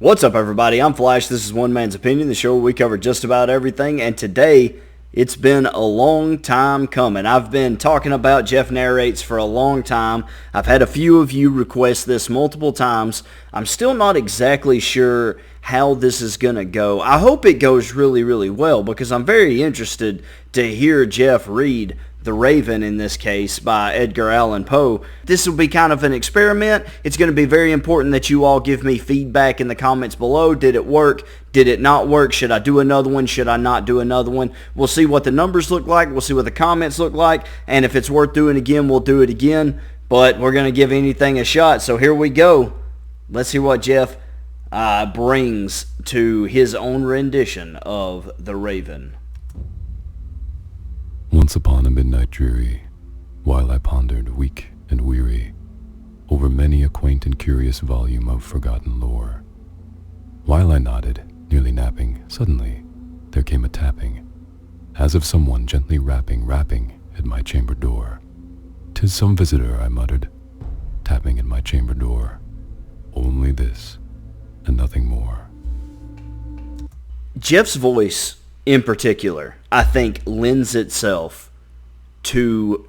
What's up, everybody? I'm Flash. This is One Man's Opinion, the show where we cover just about everything. And today, it's been a long time coming. I've been talking about Geoff Narrates for a long time. I've had a few of you request this multiple times. I'm still not exactly sure how this is going to go. I hope it goes really, really well because I'm very interested to hear Geoff read The Raven, in this case, by Edgar Allan Poe. This will be kind of an experiment. It's going to be very important that you all give me feedback in the comments below. Did it work? Did it not work? Should I do another one? Should I not do another one? We'll see what the numbers look like. We'll see what the comments look like. And if it's worth doing again, we'll do it again. But we're going to give anything a shot. So here we go. Let's see what Geoff brings to his own rendition of The Raven. Once upon a midnight dreary, while I pondered, weak and weary, over many a quaint and curious volume of forgotten lore. While I nodded, nearly napping, suddenly there came a tapping, as of someone gently rapping at my chamber door. "'Tis some visitor," I muttered, tapping at my chamber door. Only this, and nothing more. Geoff's voice, in particular, I think lends itself to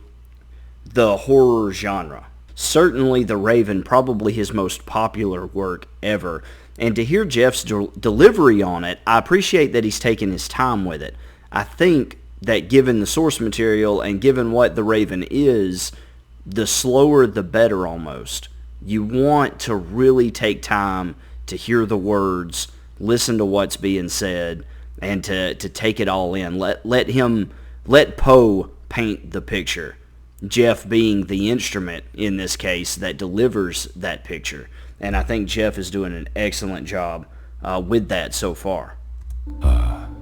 the horror genre. Certainly The Raven, probably his most popular work ever. And to hear Geoff's delivery on it, I appreciate that he's taken his time with it. I think that given the source material and given what The Raven is, the slower the better almost. You want to really take time to hear the words, listen to what's being said, and to take it all in. Let Poe paint the picture. Geoff being the instrument in this case that delivers that picture. And I think Geoff is doing an excellent job with that so far.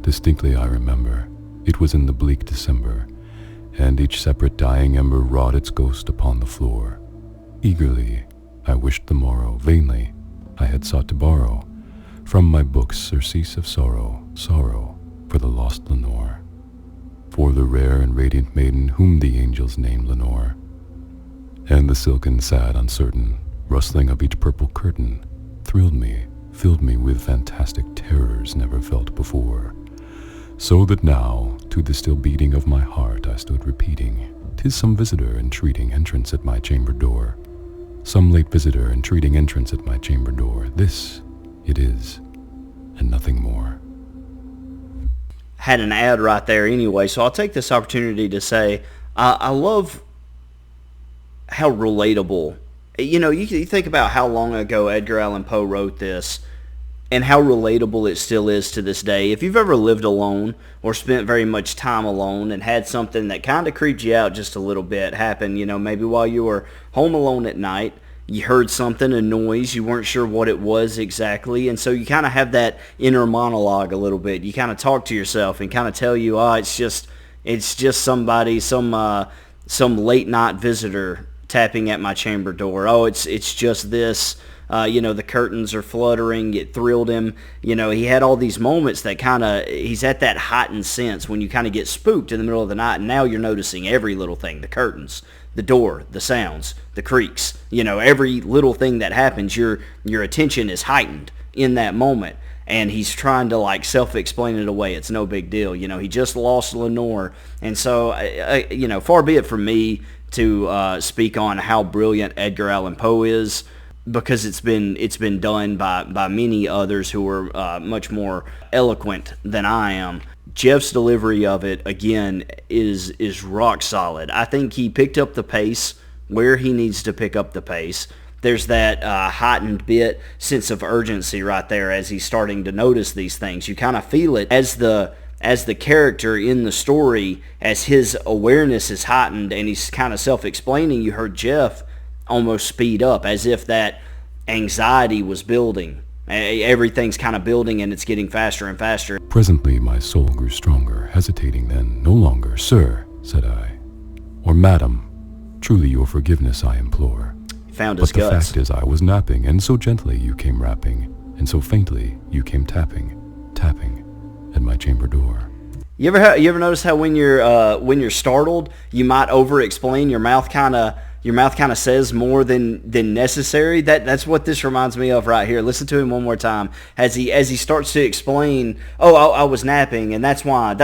Distinctly I remember, it was in the bleak December, and each separate dying ember wrought its ghost upon the floor. Eagerly I wished the morrow, vainly I had sought to borrow from my books surcease of sorrow, sorrow for the lost Lenore, for the rare and radiant maiden whom the angels named Lenore. And the silken, sad, uncertain rustling of each purple curtain thrilled me, filled me with fantastic terrors never felt before, so that now, to the still beating of my heart, I stood repeating, "'Tis some visitor entreating entrance at my chamber door. Some late visitor entreating entrance at my chamber door. This it is, and nothing more." Had an ad right there anyway, so I'll take this opportunity to say I love how relatable. You think about how long ago Edgar Allan Poe wrote this and how relatable it still is to this day. If you've ever lived alone or spent very much time alone and had something that kind of creeped you out just a little bit happen, maybe while you were home alone at night, you heard something, a noise, you weren't sure what it was exactly, and so you kind of have that inner monologue a little bit. You kind of talk to yourself and kind of tell you, it's just somebody, some late night visitor tapping at my chamber door. It's just this. The curtains are fluttering. It thrilled him. He had all these moments that he's at that heightened sense when you kind of get spooked in the middle of the night, and now you're noticing every little thing, the curtains, the door, the sounds, the creaks, every little thing that happens, your attention is heightened in that moment. And he's trying to self-explain it away. It's no big deal. He just lost Lenore. And so, far be it from me to speak on how brilliant Edgar Allan Poe is, because it's been done by many others who are much more eloquent than I am. Geoff's delivery of it, again, is rock solid. I think he picked up the pace where he needs to pick up the pace. There's that heightened sense of urgency right there as he's starting to notice these things. You kind of feel it as the character in the story, as his awareness is heightened and he's kind of self-explaining. You heard Geoff almost speed up, as if that anxiety was building. Everything's kind of building and it's getting faster and faster. Presently my soul grew stronger, hesitating then no longer. "Sir," said I, "or madam, truly your forgiveness I implore. Found his but the guts. fact is I was napping, and so gently you came rapping, and so faintly you came tapping at my chamber door." You ever notice how when you're startled, you might over-explain, your mouth kind of your mouth kind of says more than necessary. That's what this reminds me of right here. Listen to him one more time as he starts to explain. Oh, I was napping, and that's why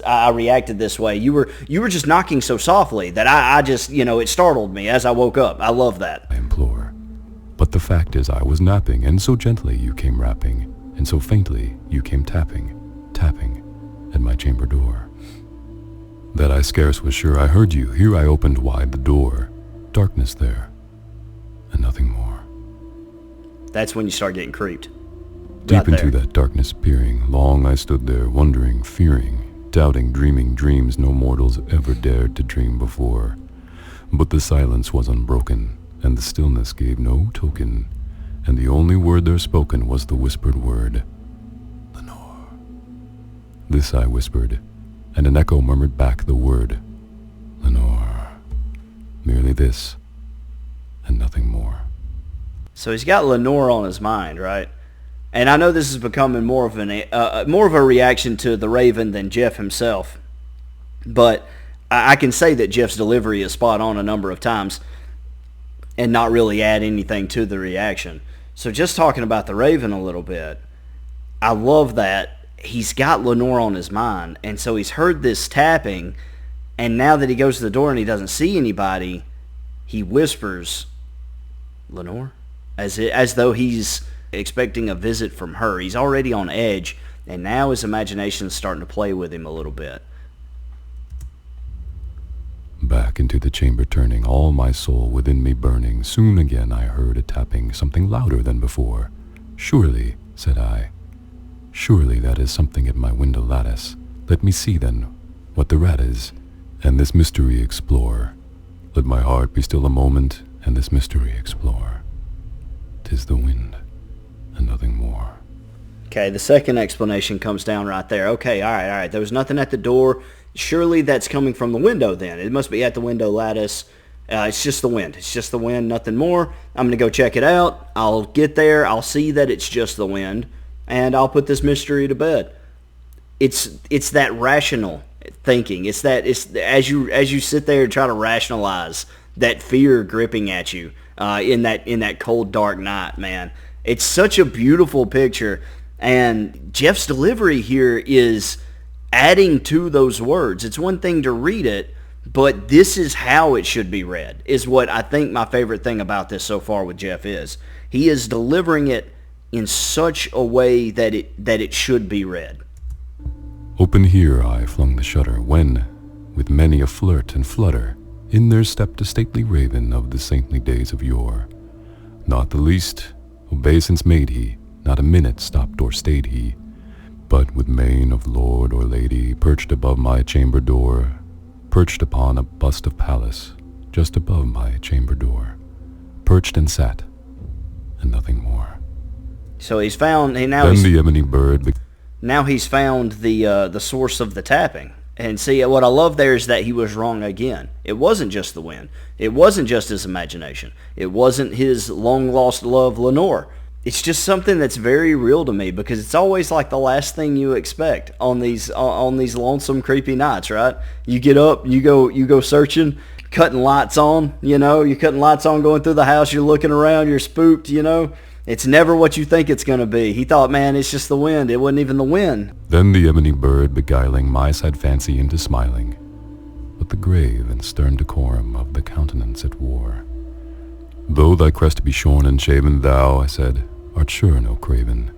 I reacted this way. You were just knocking so softly that I just, it startled me as I woke up. I love that. I implore. But the fact is I was napping, and so gently you came rapping, and so faintly you came tapping at my chamber door. That I scarce was sure I heard you. Here I opened wide the door. Darkness there, and nothing more. That's when you start getting creeped. Deep into that darkness peering, long I stood there, wondering, fearing, doubting, dreaming dreams no mortals ever dared to dream before. But the silence was unbroken, and the stillness gave no token, and the only word there spoken was the whispered word, Lenore. This I whispered, and an echo murmured back the word, Lenore. Merely this, and nothing more. So he's got Lenore on his mind, right? And I know this is becoming more of a reaction to the Raven than Geoff himself, but I can say that Geoff's delivery is spot on a number of times, and not really add anything to the reaction. So just talking about the Raven a little bit, I love that he's got Lenore on his mind, and so he's heard this tapping. And now that he goes to the door and he doesn't see anybody, he whispers, Lenore? As though he's expecting a visit from her. He's already on edge, and now his imagination's starting to play with him a little bit. Back into the chamber turning, all my soul within me burning, soon again I heard a tapping, something louder than before. Surely, said I, surely that is something at my window lattice. Let me see then what the rat is, and this mystery explore. Let my heart be still a moment, and this mystery explore. 'Tis the wind, and nothing more. Okay, the second explanation comes down right there. Okay, all right. There was nothing at the door. Surely that's coming from the window then. It must be at the window lattice. It's just the wind. It's just the wind, nothing more. I'm going to go check it out. I'll get there. I'll see that it's just the wind, and I'll put this mystery to bed. It's that rational thinking. It's as you sit there and try to rationalize that fear gripping at you in that cold dark night, man. It's such a beautiful picture, and Geoff's delivery here is adding to those words. It's one thing to read it, but this is how it should be read, is what I think my favorite thing about this so far with Geoff is. He is delivering it in such a way that it should be read. Open here I flung the shutter, when, with many a flirt and flutter, in there stepped a stately raven of the saintly days of yore. Not the least obeisance made he, not a minute stopped or stayed he, but with mane of lord or lady, perched above my chamber door, perched upon a bust of Pallas, just above my chamber door, perched and sat, and nothing more. So he's found, Then the ebony bird now he's found the source of the tapping. And see, what I love there is that he was wrong again. It wasn't just the wind. It wasn't just his imagination. It wasn't his long-lost love, Lenore. It's just something that's very real to me, because it's always like the last thing you expect on these lonesome, creepy nights, right? You get up, you go searching, cutting lights on, you're cutting lights on, going through the house, you're looking around, you're spooked, It's never what you think it's going to be. He thought, man, it's just the wind. It wasn't even the wind. Then the ebony bird beguiling my sad fancy into smiling, but the grave and stern decorum of the countenance it wore. Though thy crest be shorn and shaven, thou, I said, art sure no craven,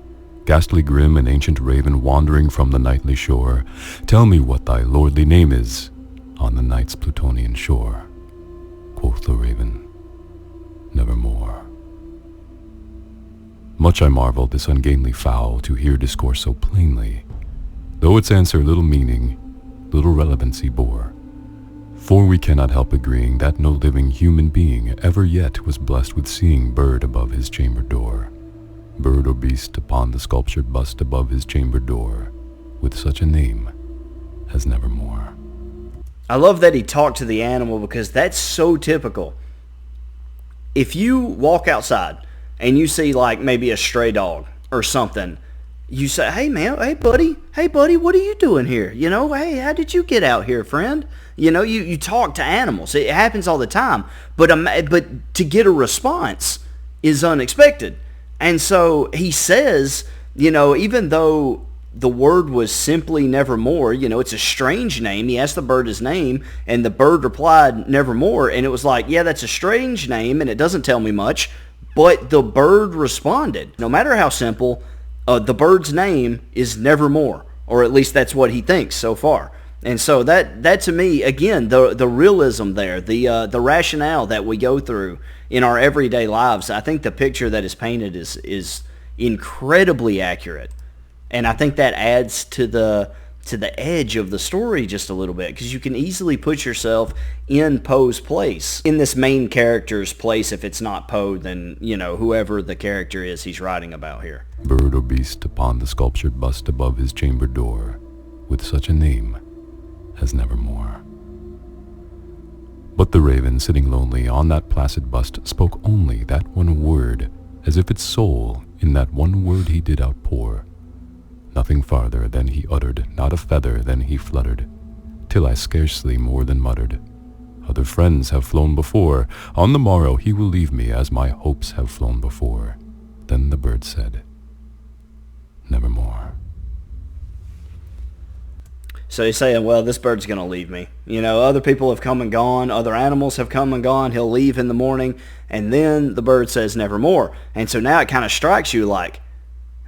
ghastly grim and ancient raven wandering from the nightly shore. Tell me what thy lordly name is on the night's Plutonian shore. Quoth the raven, nevermore. Much I marveled this ungainly fowl to hear discourse so plainly, though its answer little meaning, little relevancy bore. For we cannot help agreeing that no living human being ever yet was blessed with seeing bird above his chamber door, bird or beast upon the sculptured bust above his chamber door, with such a name as nevermore. I love that he talked to the animal, because that's so typical. If you walk outside and you see like maybe a stray dog or something, you say, hey man, hey buddy, what are you doing here? Hey, how did you get out here, friend? You talk to animals. It happens all the time. But to get a response is unexpected. And so he says, even though the word was simply nevermore, it's a strange name. He asked the bird his name, and the bird replied nevermore. And it was like, yeah, that's a strange name, and it doesn't tell me much. But the bird responded. No matter how simple, the bird's name is nevermore, or at least that's what he thinks so far. And so that to me, again, the realism there, the rationale that we go through in our everyday lives, I think the picture that is painted is incredibly accurate. And I think that adds to the edge of the story just a little bit, because you can easily put yourself in Poe's place, in this main character's place. If it's not Poe, then, whoever the character is he's writing about here. Bird or beast upon the sculptured bust above his chamber door, with such a name as nevermore. But the raven, sitting lonely on that placid bust, spoke only that one word, as if its soul in that one word he did outpour. Nothing farther than he uttered, not a feather than he fluttered, till I scarcely more than muttered, other friends have flown before, on the morrow he will leave me as my hopes have flown before. Then the bird said, nevermore. So he's saying, well, this bird's going to leave me. Other people have come and gone. Other animals have come and gone. He'll leave in the morning. And then the bird says nevermore. And so now it kind of strikes you like,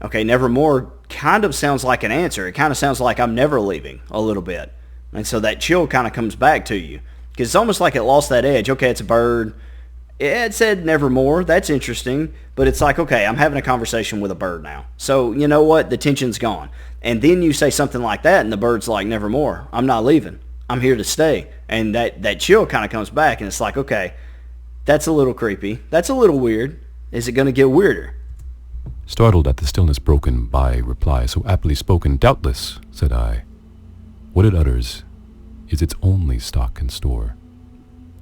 okay, nevermore kind of sounds like an answer. It kind of sounds like I'm never leaving a little bit. And so that chill kind of comes back to you, because it's almost like it lost that edge. Okay, it's a bird. It said nevermore. That's interesting. But it's like, okay, I'm having a conversation with a bird now. So you know what? The tension's gone. And then you say something like that, and the bird's like, nevermore. I'm not leaving. I'm here to stay. And that chill kind of comes back, and it's like, okay, that's a little creepy. That's a little weird. Is it going to get weirder? Startled at the stillness broken by reply so aptly spoken, doubtless, said I, what it utters is its only stock and store.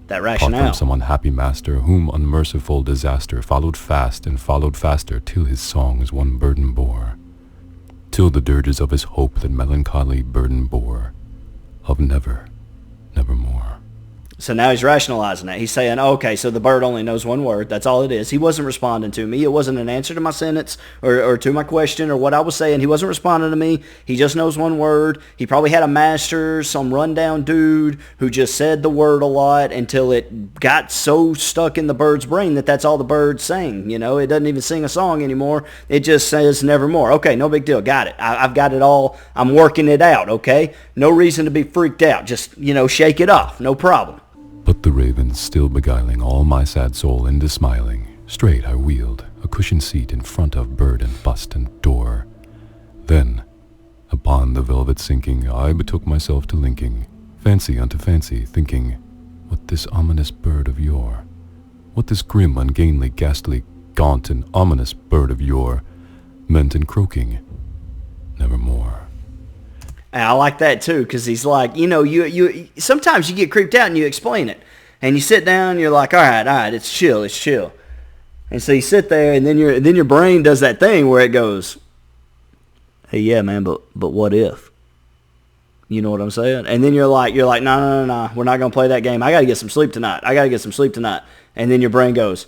That Caught rationale. from some unhappy master, whom unmerciful disaster followed fast and followed faster, till his songs one burden bore, till the dirges of his hope that melancholy burden bore, of never, nevermore. So now he's rationalizing that. He's saying, okay, so the bird only knows one word. That's all it is. He wasn't responding to me. It wasn't an answer to my sentence or to my question or what I was saying. He wasn't responding to me. He just knows one word. He probably had a master, some rundown dude who just said the word a lot until it got so stuck in the bird's brain that that's all the bird's saying. It doesn't even sing a song anymore. It just says nevermore. Okay, no big deal. Got it. I've got it all. I'm working it out, okay? No reason to be freaked out. Just, shake it off. No problem. But the raven, still beguiling all my sad soul into smiling, straight I wheeled a cushioned seat in front of bird and bust and door. Then, upon the velvet sinking, I betook myself to linking fancy unto fancy, thinking, what this ominous bird of yore, what this grim, ungainly, ghastly, gaunt, and ominous bird of yore meant in croaking, nevermore. And I like that too, because he's like, you sometimes you get creeped out and you explain it, and you sit down and you're like, all right, it's chill, and so you sit there, and then your brain does that thing where it goes, hey, yeah, man, but what if? You know what I'm saying? And then you're like, no, we're not gonna play that game. I gotta get some sleep tonight. And then your brain goes,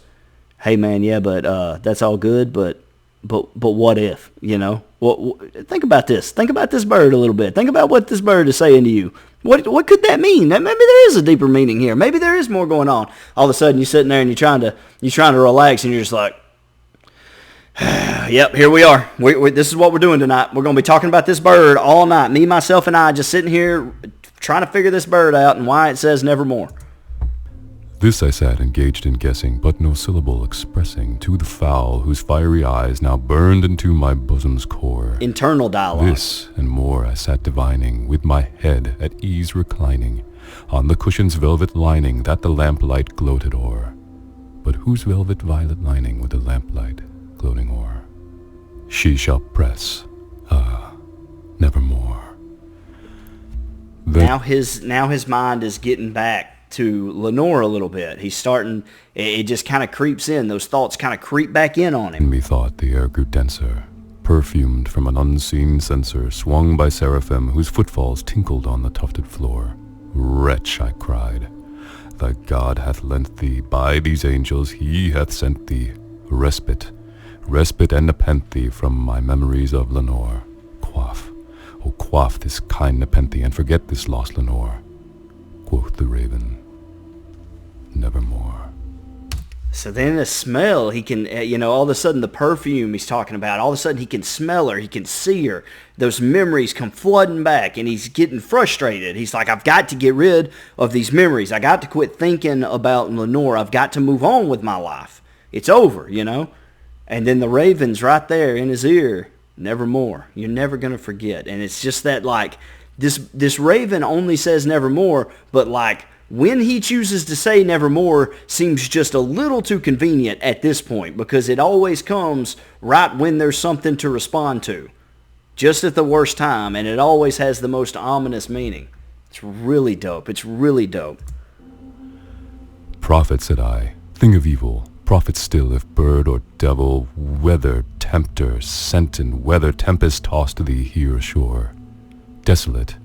hey, man, yeah, but that's all good, but what if? Think about this. Think about this bird a little bit. Think about what this bird is saying to you. What could that mean? Maybe there is a deeper meaning here. Maybe there is more going on. All of a sudden, you're sitting there and you're trying to relax, and you're just like, yep, here we are. This is what we're doing tonight. We're going to be talking about this bird all night. Me, myself, and I just sitting here trying to figure this bird out and why it says nevermore. This I sat engaged in guessing, but no syllable expressing to the fowl whose fiery eyes now burned into my bosom's core. Internal dialogue. This and more I sat divining, with my head at ease reclining, on the cushion's velvet lining that the lamplight gloated o'er. But whose velvet violet lining with the lamplight gloating o'er? She shall press, nevermore. Now his mind is getting back to Lenore a little bit. He's starting, it just kind of creeps in. Those thoughts kind of creep back in on him. Methought the air grew denser, perfumed from an unseen censer, swung by seraphim whose footfalls tinkled on the tufted floor. Wretch, I cried, thy God hath lent thee, by these angels he hath sent thee, respite, respite and nepenthe from my memories of Lenore. Quaff, oh quaff this kind nepenthe, and forget this lost Lenore. Quoth the raven, nevermore. So then the smell, he can, all of a sudden the perfume he's talking about, all of a sudden he can smell her, he can see her. Those memories come flooding back, and he's getting frustrated. He's like, I've got to get rid of these memories. I got to quit thinking about Lenore. I've got to move on with my life. It's over, And then the raven's right there in his ear, nevermore. You're never going to forget. And it's just that, this raven only says nevermore, but when he chooses to say nevermore seems just a little too convenient at this point, because it always comes right when there's something to respond to, just at the worst time, and it always has the most ominous meaning. It's really dope. It's really dope. Prophet, said I, thing of evil, prophet still, if bird or devil, weather tempter, sent in weather tempest tossed thee here ashore. Desolate,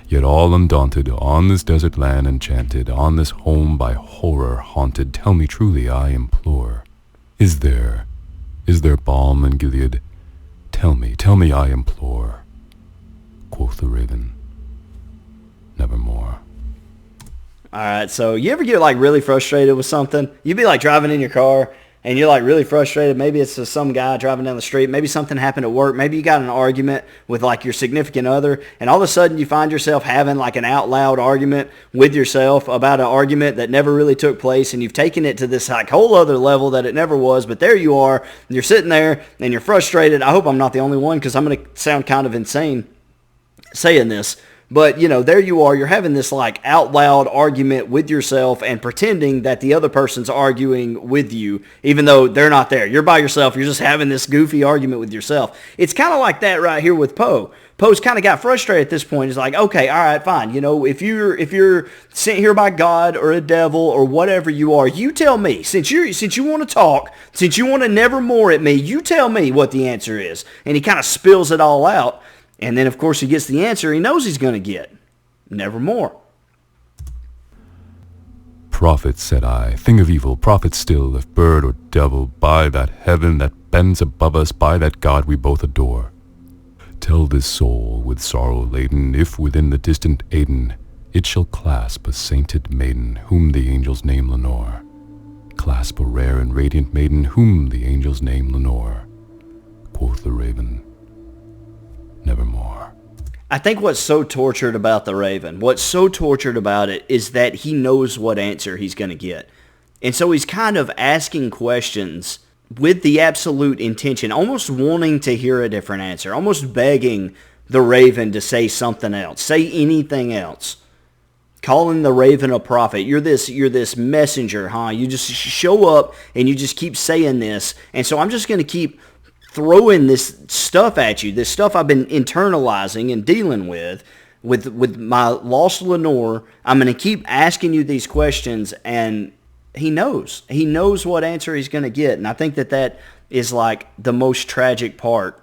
yet all undaunted, on this desert land enchanted, on this home by horror haunted, tell me truly, I implore. Is there balm in Gilead? Tell me, I implore. Quoth the raven, nevermore. All right, so you ever get really frustrated with something? You'd be driving in your car, and you're really frustrated. Maybe it's just some guy driving down the street. Maybe something happened at work. Maybe you got an argument with your significant other, and all of a sudden you find yourself having an out loud argument with yourself about an argument that never really took place, and you've taken it to this whole other level that it never was. But there you are, and you're sitting there and you're frustrated. I hope I'm not the only one, because I'm going to sound kind of insane saying this. But, there you are, you're having this out loud argument with yourself and pretending that the other person's arguing with you, even though they're not there. You're by yourself. You're just having this goofy argument with yourself. It's kind of like that right here with Poe. Poe's kind of got frustrated at this point. He's like, okay, all right, fine. If you're sent here by God or a devil or whatever you are, you tell me. Since you want to talk, since you want to nevermore at me, you tell me what the answer is. And he kind of spills it all out. And then, of course, he gets the answer he knows he's going to get. Nevermore. Prophet, said I, thing of evil, prophet still, if bird or devil, by that heaven that bends above us, by that God we both adore. Tell this soul, with sorrow laden, if within the distant Aden it shall clasp a sainted maiden, whom the angels name Lenore. Clasp a rare and radiant maiden, whom the angels name Lenore. Quoth the raven, nevermore. I think what's so tortured about the raven, what's so tortured about it, is that he knows what answer he's going to get. And so he's kind of asking questions with the absolute intention, almost wanting to hear a different answer, almost begging the raven to say something else, say anything else. Calling the raven a prophet. You're this messenger, huh? You just show up and you just keep saying this. And so I'm just going to keep throwing this stuff at you, this stuff I've been internalizing and dealing with my lost Lenore. I'm going to keep asking you these questions, and he knows what answer he's going to get. And I think that is the most tragic part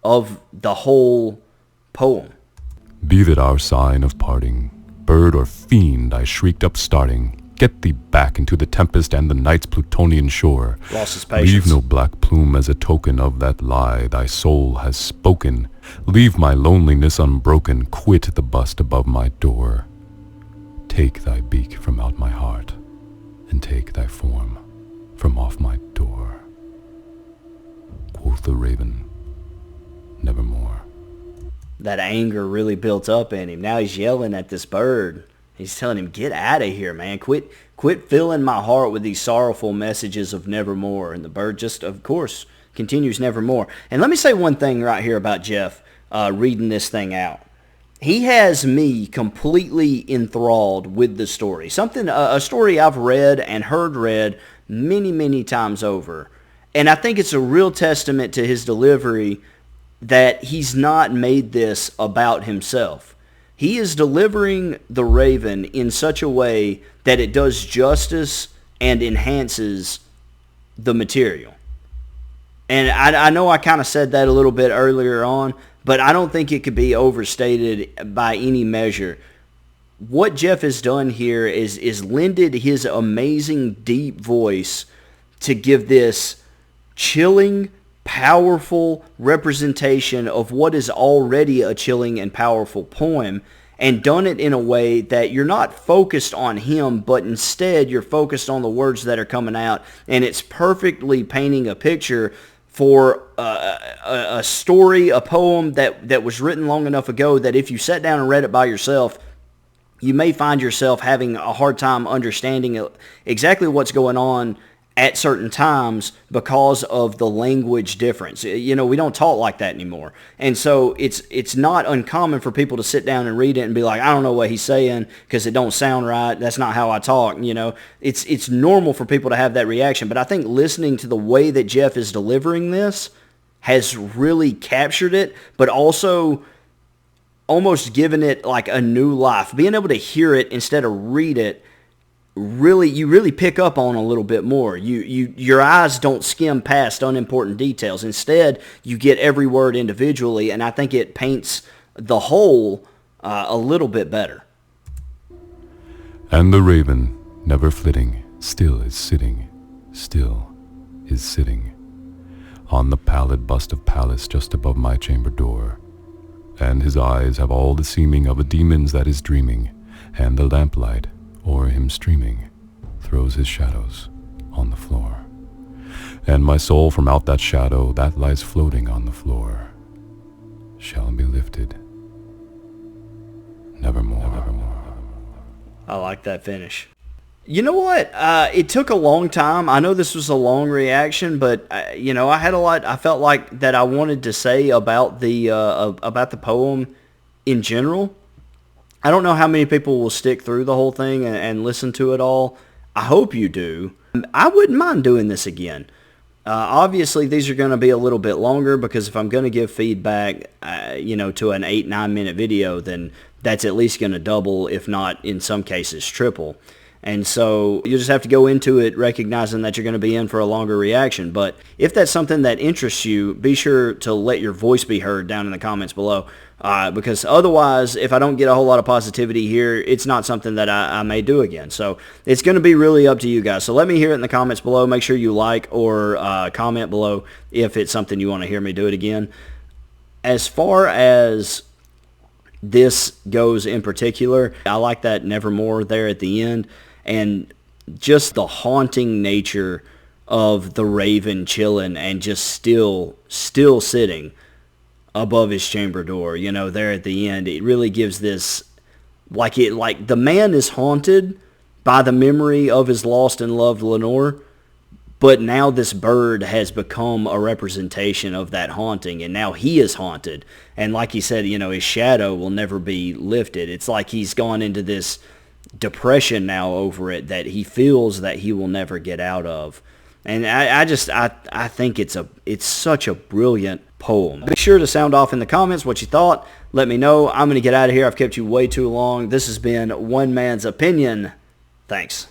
of the whole poem. Be that our sign of parting, bird or fiend, I shrieked upstarting, get thee back into the tempest and the night's Plutonian shore. Lost his patience. Leave no black plume as a token of that lie thy soul has spoken. Leave my loneliness unbroken, quit the bust above my door. Take thy beak from out my heart, and take thy form from off my door. Quoth the raven, nevermore. That anger really built up in him. Now he's yelling at this bird. He's telling him, get out of here, man. Quit filling my heart with these sorrowful messages of nevermore. And the bird just, of course, continues nevermore. And let me say one thing right here about Geoff reading this thing out. He has me completely enthralled with the story. A story I've read and heard read many, many times over. And I think it's a real testament to his delivery that he's not made this about himself. He is delivering the raven in such a way that it does justice and enhances the material. And I know I kind of said that a little bit earlier on, but I don't think it could be overstated by any measure. What Geoff has done here is lended his amazing deep voice to give this chilling, powerful representation of what is already a chilling and powerful poem, and done it in a way that you're not focused on him, but instead you're focused on the words that are coming out, and it's perfectly painting a picture for a story, a poem that was written long enough ago that if you sat down and read it by yourself, you may find yourself having a hard time understanding exactly what's going on at certain times because of the language difference. You know, we don't talk like that anymore. And so it's not uncommon for people to sit down and read it and be like, I don't know what he's saying because it don't sound right. That's not how I talk. You know, it's normal for people to have that reaction. But I think listening to the way that Geoff is delivering this has really captured it, but also almost given it like a new life. Being able to hear it instead of read it, you really pick up on a little bit more. Your eyes don't skim past unimportant details. Instead, you get every word individually, and I think it paints the whole a little bit better. And the raven, never flitting, still is sitting on the pallid bust of Pallas just above my chamber door. And his eyes have all the seeming of a demon's that is dreaming, and the lamplight, o'er him streaming, throws his shadows on the floor. And my soul from out that shadow that lies floating on the floor shall be lifted nevermore. I like that finish. You know what? It took a long time. I know this was a long reaction, but you know, I had a lot. I felt like that I wanted to say about the poem in general. I don't know how many people will stick through the whole thing and listen to it all. I hope you do. I wouldn't mind doing this again. Obviously, these are going to be a little bit longer because if I'm going to give feedback, you know, to an 8-9 minute video, then that's at least going to double, if not in some cases triple. And so you just have to go into it recognizing that you're going to be in for a longer reaction. But if that's something that interests you, be sure to let your voice be heard down in the comments below. Because otherwise, if I don't get a whole lot of positivity here, it's not something that I may do again. So it's going to be really up to you guys. So let me hear it in the comments below. Make sure you like or comment below if it's something you want to hear me do it again. As far as this goes in particular, I like that nevermore there at the end. And just the haunting nature of the raven chilling and just still sitting above his chamber door, you know, there at the end. It really gives this, like the man is haunted by the memory of his lost and loved Lenore, but now this bird has become a representation of that haunting, and now he is haunted. And like he said, you know, his shadow will never be lifted. It's like he's gone into this depression now over it that he feels that he will never get out of. And I think it's such a brilliant poem. Be sure to sound off in the comments what you thought. Let me know. I'm going to get out of here. I've kept you way too long. This has been One Man's Opinion. Thanks.